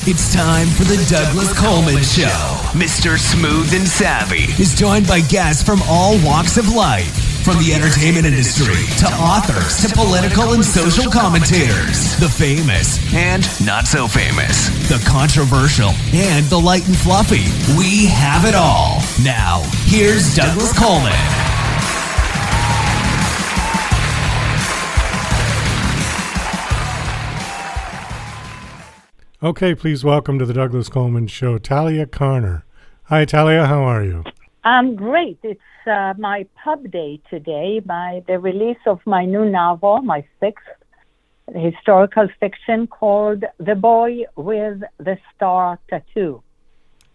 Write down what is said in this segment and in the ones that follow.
It's time for the Douglas Coleman Show. Mr. Smooth and Savvy is joined by guests from all walks of life, from the entertainment industry to authors to political and social commentators, the famous and not so famous, the controversial and the light and fluffy. We have it all. Now, here's Douglas Coleman. Okay, please welcome to the Douglas Coleman Show, Talia Carner. Hi, Talia. How are you? I'm great. It's my pub day today by the release of my new novel, my sixth historical fiction called The Boy with the Star Tattoo.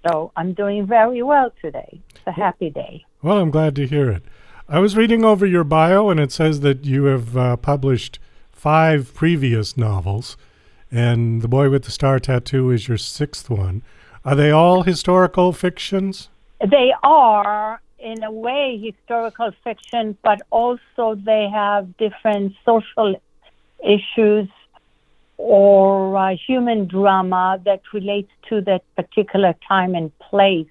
So I'm doing very well today. It's a happy day. Well, I'm glad to hear it. I was reading over your bio, and it says that you have published 5 previous novels, and The Boy with the Star Tattoo is your 6th one. Are they all historical fictions? They are, in a way, historical fiction, but also they have different social issues or human drama that relates to that particular time and place.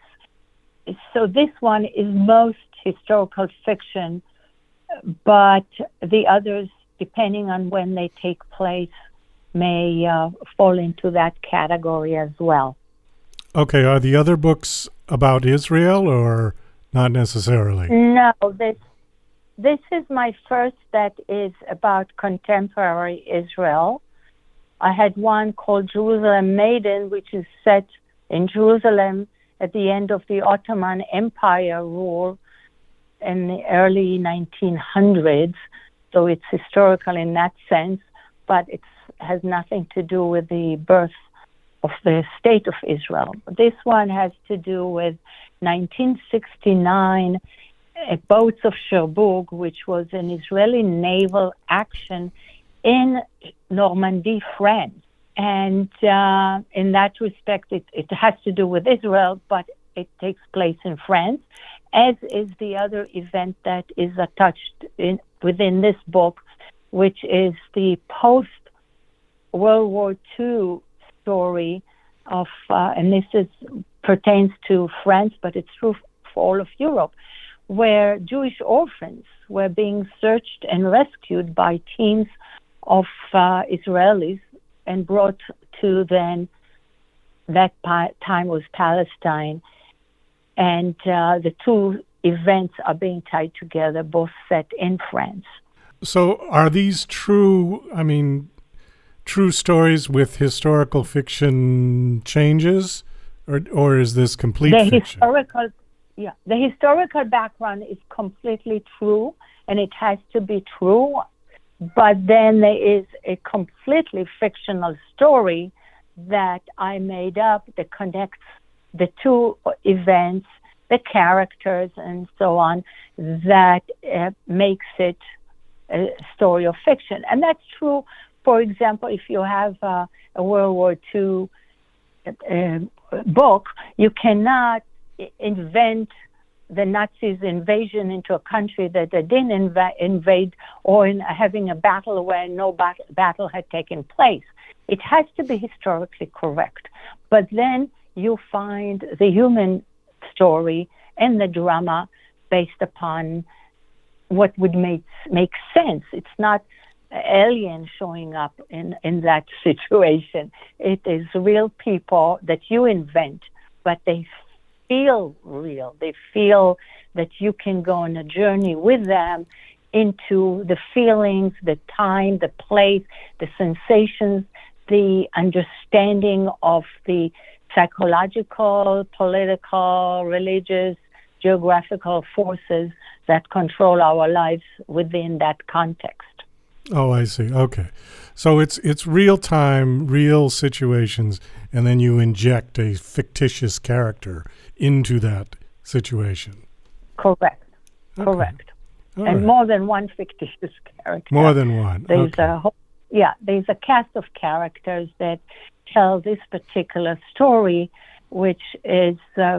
So this one is most historical fiction, but the others, depending on when they take place, may fall into that category as well. Okay, are the other books about Israel or not necessarily? No, this is my first that is about contemporary Israel. I had one called Jerusalem Maiden, which is set in Jerusalem at the end of the Ottoman Empire rule in the early 1900s. So it's historical in that sense, but it has nothing to do with the birth of the state of Israel. This one has to do with 1969 boats of Cherbourg, which was an Israeli naval action in Normandy, France. And in that respect, it has to do with Israel, but it takes place in France, as is the other event that is touched within this book, which is the post-World War II story of, and this pertains to France, but it's true for all of Europe, where Jewish orphans were being searched and rescued by teams of Israelis and brought to then, that time was Palestine. And the two events are being tied together, both set in France. So are these true stories with historical fiction changes, or is this complete fiction? The historical background is completely true, and it has to be true, but then there is a completely fictional story that I made up that connects the two events, the characters, and so on, that makes it a story of fiction. And that's true, for example, if you have a World War II book, you cannot invent the Nazis' invasion into a country that they didn't invade, or in having a battle where no battle had taken place. It has to be historically correct. But then you find the human story and the drama based upon what would make sense. It's not aliens showing up in that situation. It is real people that you invent, but they feel real. They feel that you can go on a journey with them into the feelings, the time, the place, the sensations, the understanding of the psychological, political, religious, geographical forces that control our lives within that context. Oh, I see. Okay. So it's real time, real situations, and then you inject a fictitious character into that situation. Correct. Okay. Correct. All and right. more than one fictitious character. More than one. There's Okay. there's a cast of characters that tell this particular story, which is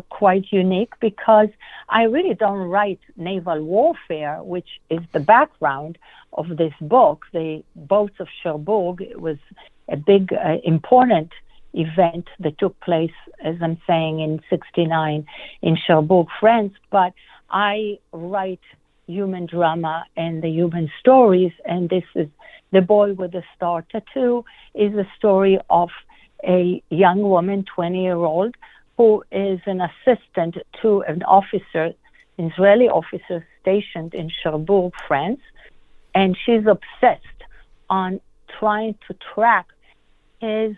quite unique because I really don't write naval warfare, which is the background of this book. The boats of Cherbourg was a big, important event that took place, as I'm saying, in 69 in Cherbourg, France. But I write human drama and the human stories, and this is The Boy with the Star Tattoo is a story of a young woman, 20-year-old, who is an assistant to an officer, Israeli officer stationed in Cherbourg, France, and she's obsessed on trying to track his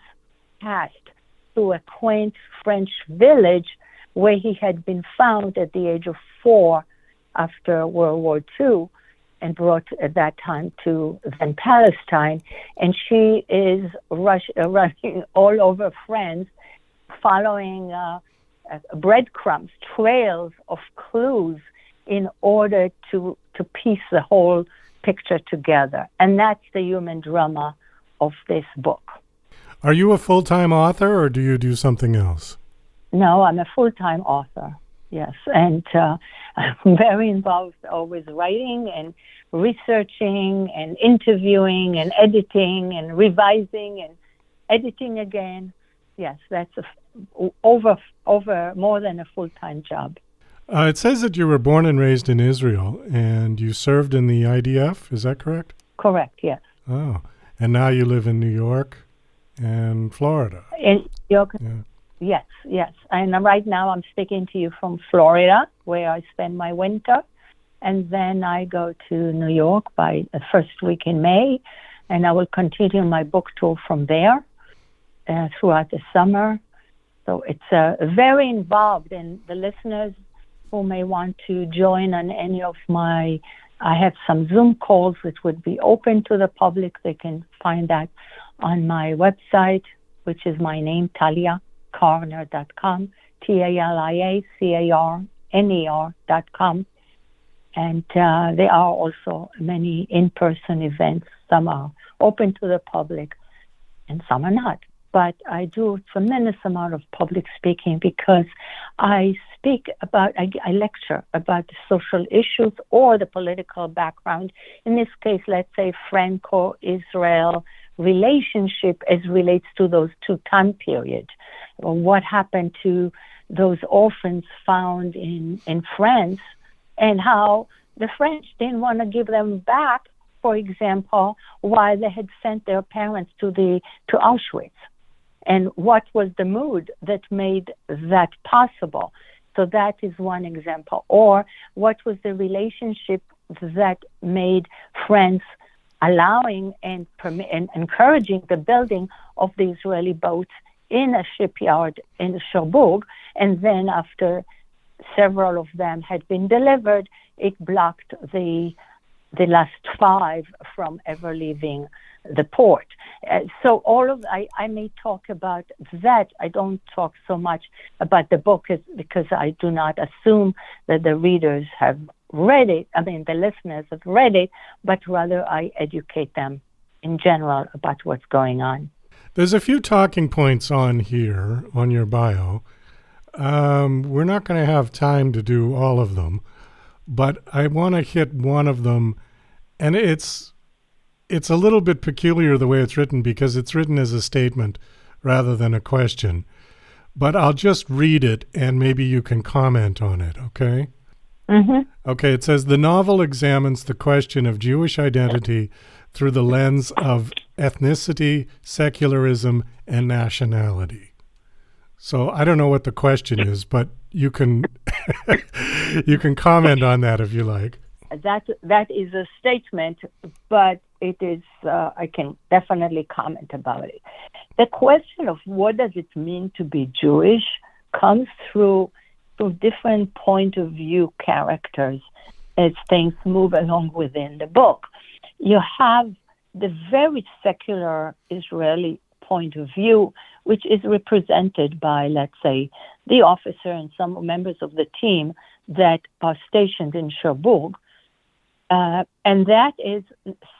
past to a quaint French village where he had been found at the age of 4 after World War II and brought at that time to then Palestine. And she is running all over France, following breadcrumbs, trails of clues in order to piece the whole picture together. And that's the human drama of this book. Are you a full-time author, or do you do something else? No, I'm a full-time author, yes. And I'm very involved always writing and researching and interviewing and editing and revising and editing again. Yes, that's over more than a full-time job. It says that you were born and raised in Israel, and you served in the IDF. Is that correct? Correct, yes. Oh, and now you live in New York and Florida. In New York, yeah. Yes. And right now I'm speaking to you from Florida, where I spend my winter. And then I go to New York by the first week in May, and I will continue my book tour from there throughout the summer. So it's very involved, and the listeners who may want to join on any of I have some Zoom calls which would be open to the public. They can find that on my website, which is my name, TaliaCarner.com, TaliaCarner.com. And there are also many in-person events. Some are open to the public and some are not. But I do a tremendous amount of public speaking because I lecture about the social issues or the political background. In this case, let's say Franco-Israel relationship as relates to those two time periods. What happened to those orphans found in France, and how the French didn't want to give them back, for example, while they had sent their parents to Auschwitz. And what was the mood that made that possible? So that is one example. Or what was the relationship that made France allowing and encouraging the building of the Israeli boats in a shipyard in Cherbourg, and then after several of them had been delivered, it blocked the last 5 from ever leaving the port. So I may talk about that. I don't talk so much about the book because I do not assume that the readers have read it. I mean, the listeners have read it, but rather I educate them in general about what's going on. There's a few talking points on here on your bio. We're not going to have time to do all of them, but I want to hit one of them, and it's a little bit peculiar the way it's written because it's written as a statement rather than a question. But I'll just read it, and maybe you can comment on it, okay? Mm-hmm. Okay, it says, the novel examines the question of Jewish identity through the lens of ethnicity, secularism, and nationality. So I don't know what the question is, but you can you can comment on that if you like. That is a statement, but it is I can definitely comment about it. The question of what does it mean to be Jewish comes through different point of view characters as things move along within the book. You have the very secular Israeli point of view, which is represented by, let's say, the officer and some members of the team that are stationed in Cherbourg. And that is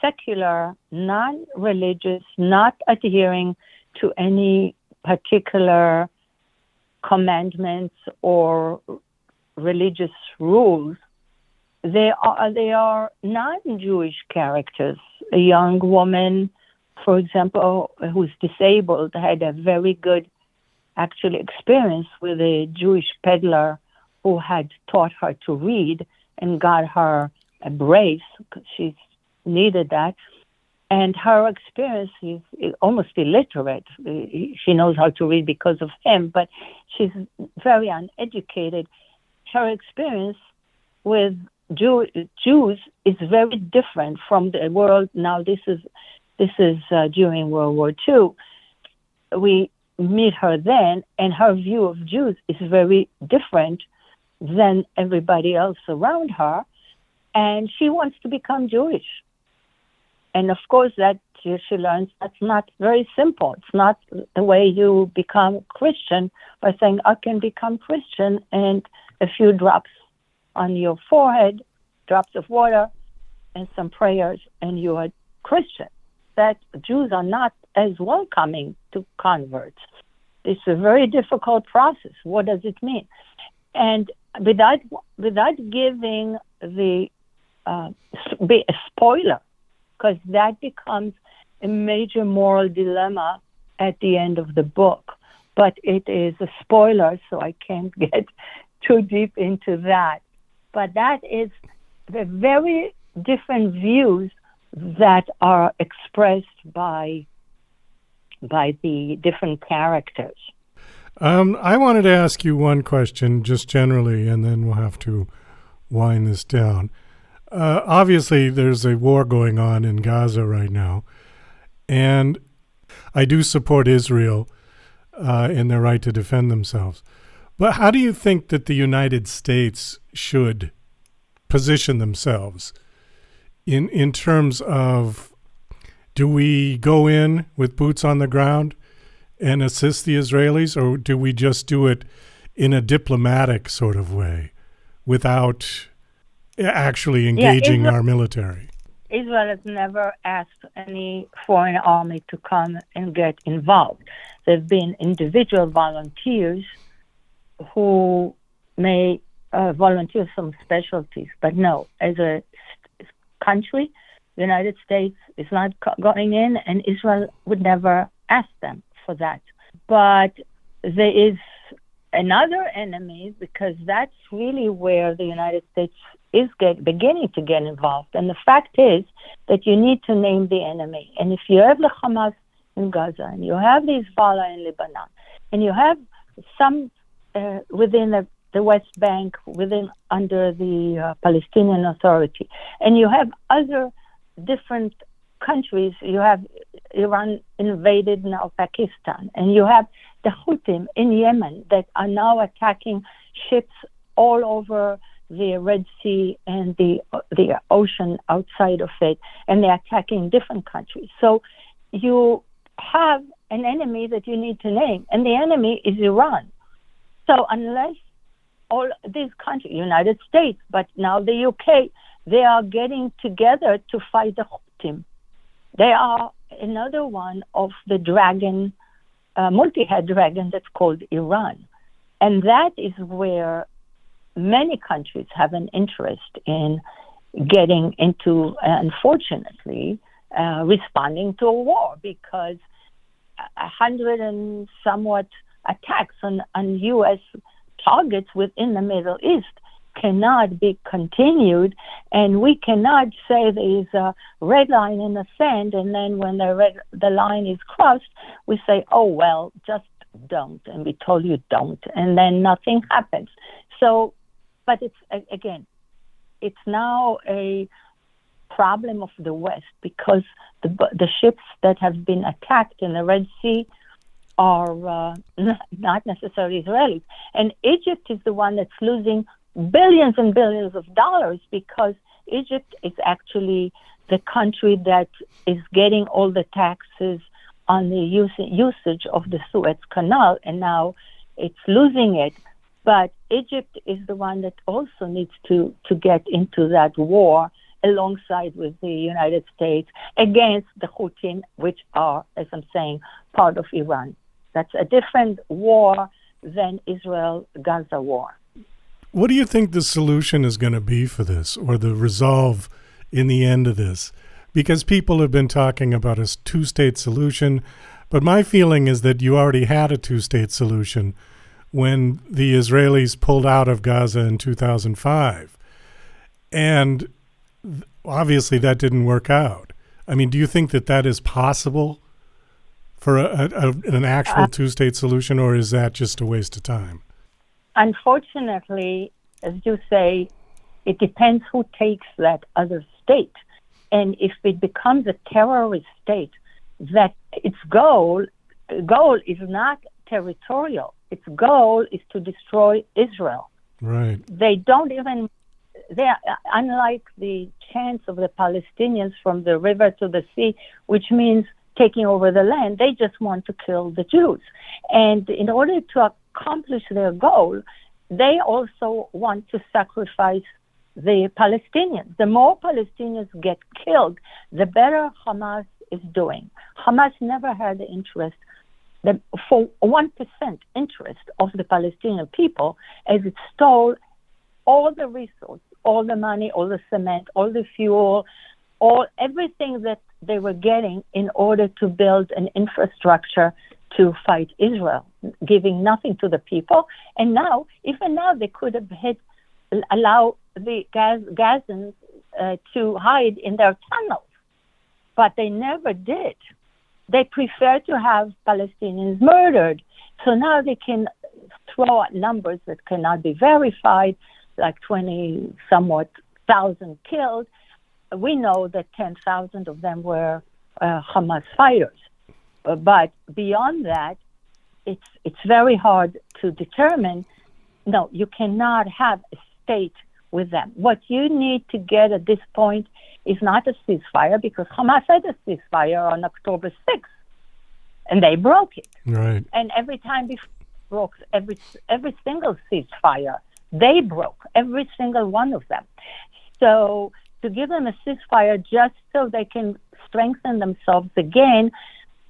secular, non-religious, not adhering to any particular commandments or religious rules. They are non-Jewish characters, a young woman for example, who's disabled, had a very good, actually, experience with a Jewish peddler who had taught her to read and got her a brace because she needed that. And her experience is almost illiterate. She knows how to read because of him, but she's very uneducated. Her experience with Jews is very different from the world. Now, this is during World War II. We meet her then, and her view of Jews is very different than everybody else around her, and she wants to become Jewish. And of course, that she learns that's not very simple. It's not the way you become Christian by saying, I can become Christian, and a few drops on your forehead, drops of water, and some prayers, and you are Christian. That Jews are not as welcoming to converts. It's a very difficult process. What does it mean? And without giving the be a spoiler, because that becomes a major moral dilemma at the end of the book. But it is a spoiler, so I can't get too deep into that. But that is the very different views that are expressed by the different characters. I wanted to ask you one question, just generally, and then we'll have to wind this down. Obviously, there's a war going on in Gaza right now, and I do support Israel in their right to defend themselves. But how do you think that the United States should position themselves in terms of, do we go in with boots on the ground and assist the Israelis, or do we just do it in a diplomatic sort of way without actually engaging our military? Israel has never asked any foreign army to come and get involved. There have been individual volunteers who may volunteer some specialties, but no, as a country, the United States is not going in, and Israel would never ask them for that. But there is another enemy, because that's really where the United States is beginning to get involved. And the fact is that you need to name the enemy. And if you have the Hamas in Gaza, and you have the Hezbollah in Lebanon, and you have some within the West Bank, under the Palestinian Authority, and you have other different countries. You have Iran invaded now Pakistan, and you have the Houthis in Yemen that are now attacking ships all over the Red Sea and the ocean outside of it, and they're attacking different countries. So you have an enemy that you need to name, and the enemy is Iran. So unless all these countries, United States, but now the UK, they are getting together to fight the Houthis. They are another one of the dragon, multi-head dragon that's called Iran. And that is where many countries have an interest in getting into, unfortunately, responding to a war, because 100 and somewhat attacks on U.S. targets within the Middle East cannot be continued, and we cannot say there is a red line in the sand, and then when the line is crossed, we say, oh, well, just don't, and we told you don't, and then nothing happens. So, but it's, again, it's now a problem of the West, because the ships that have been attacked in the Red Sea are not necessarily Israelis. And Egypt is the one that's losing billions and billions of dollars, because Egypt is actually the country that is getting all the taxes on the usage of the Suez Canal, and now it's losing it. But Egypt is the one that also needs to get into that war alongside with the United States against the Houthis, which are, as I'm saying, part of Iran. That's a different war than Israel-Gaza war. What do you think the solution is going to be for this, or the resolve in the end of this? because people have been talking about a two-state solution, but my feeling is that you already had a two-state solution when the Israelis pulled out of Gaza in 2005. And obviously that didn't work out. I mean, do you think that that is possible for an actual two-state solution, or is that just a waste of time? Unfortunately, as you say, it depends who takes that other state. And if it becomes a terrorist state, that its goal is not territorial. Its goal is to destroy Israel. Right. They don't even, unlike the chants of the Palestinians from the river to the sea, which means taking over the land, they just want to kill the Jews. And in order to accomplish their goal, they also want to sacrifice the Palestinians. The more Palestinians get killed, the better Hamas is doing. Hamas never had the interest, for 1% interest of the Palestinian people, as it stole all the resources, all the money, all the cement, all the fuel, everything that they were getting in order to build an infrastructure to fight Israel, giving nothing to the people. And now, even now, they could have allow the Gazans to hide in their tunnels, but they never did. They prefer to have Palestinians murdered. So now they can throw out numbers that cannot be verified, like 20-somewhat thousand killed. We know that 10,000 of them were Hamas fighters. But beyond that, it's very hard to determine. No, you cannot have a state with them. What you need to get at this point is not a ceasefire, because Hamas had a ceasefire on October 6th, and they broke it. Right. And every time they broke every single ceasefire, they broke every single one of them. So to give them a ceasefire just so they can strengthen themselves again,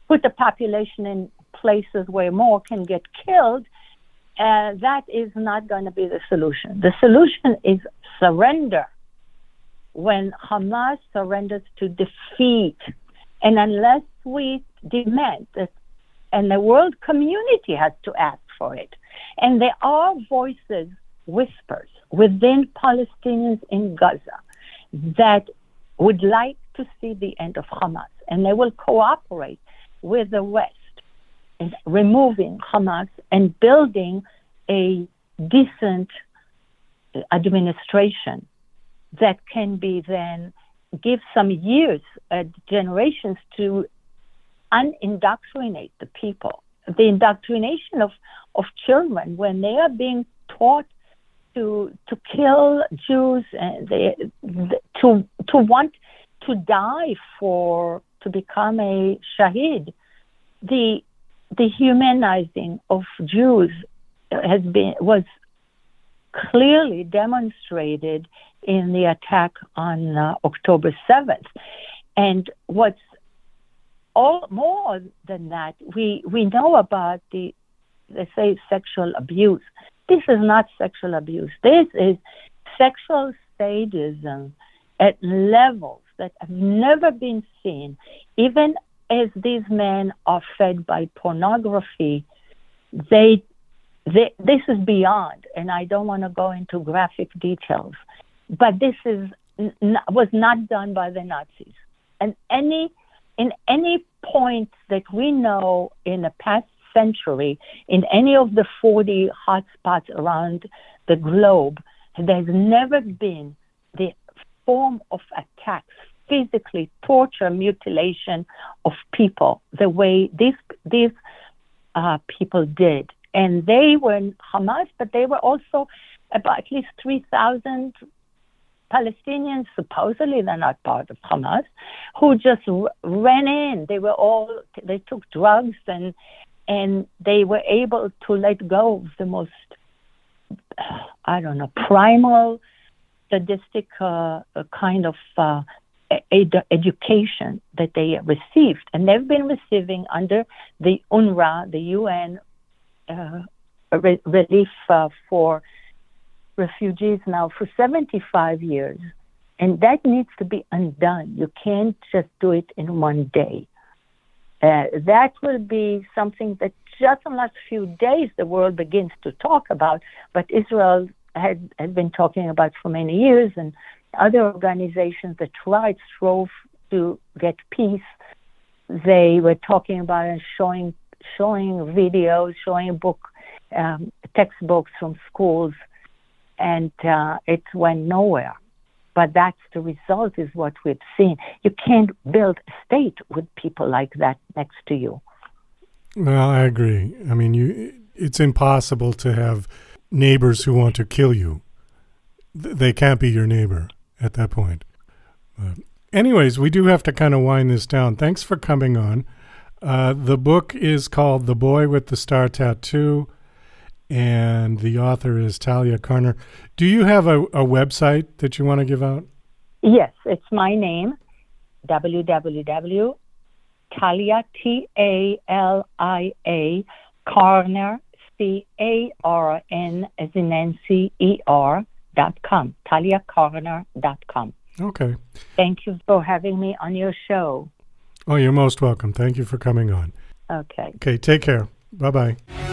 put the population in places where more can get killed, that is not going to be the solution. The solution is surrender. When Hamas surrenders to defeat, and unless we demand that, and the world community has to ask for it, and there are voices, whispers within Palestinians in Gaza that would like to see the end of Hamas, and they will cooperate with the West in removing Hamas and building a decent administration that can be then give some years, generations to unindoctrinate the people. The indoctrination of children when they are being taught to kill Jews, and to want to die to become a shahid. The humanizing of Jews was clearly demonstrated in the attack on October 7th. And what's more than that, we know about let's say, sexual abuse. This is not sexual abuse. This is sexual sadism at levels that have never been seen. Even as these men are fed by pornography, this is beyond, and I don't want to go into graphic details, but this was not done by the Nazis. And in any point that we know in the past century, in any of the 40 hotspots around the globe, there's never been the form of attacks, physically torture, mutilation of people, the way these people did. And they were Hamas, but they were also about at least 3,000 Palestinians, supposedly they're not part of Hamas, who just ran in. They took drugs and they were able to let go of the most, primal, sadistic kind of education that they received. And they've been receiving under the UNRWA, the UN relief for refugees now for 75 years. And that needs to be undone. You can't just do it in one day. That will be something that just in the last few days the world begins to talk about, but Israel had been talking about for many years, and other organizations that strove to get peace, they were talking about and showing videos, showing textbooks from schools, and it went nowhere. But that's the result, is what we've seen. You can't build a state with people like that next to you. Well, I agree. I mean, it's impossible to have neighbors who want to kill you. They can't be your neighbor at that point. Anyways, we do have to kind of wind this down. Thanks for coming on. The book is called The Boy with the Star Tattoo, and the author is Talia Carner. Do you have a website that you want to give out? Yes, it's my name, www.Talia, Talia, Carner, Carn, as in Nancy, .com, TaliaCarner.com. Okay. Thank you for having me on your show. Oh, you're most welcome. Thank you for coming on. Okay. Okay, take care. Bye-bye.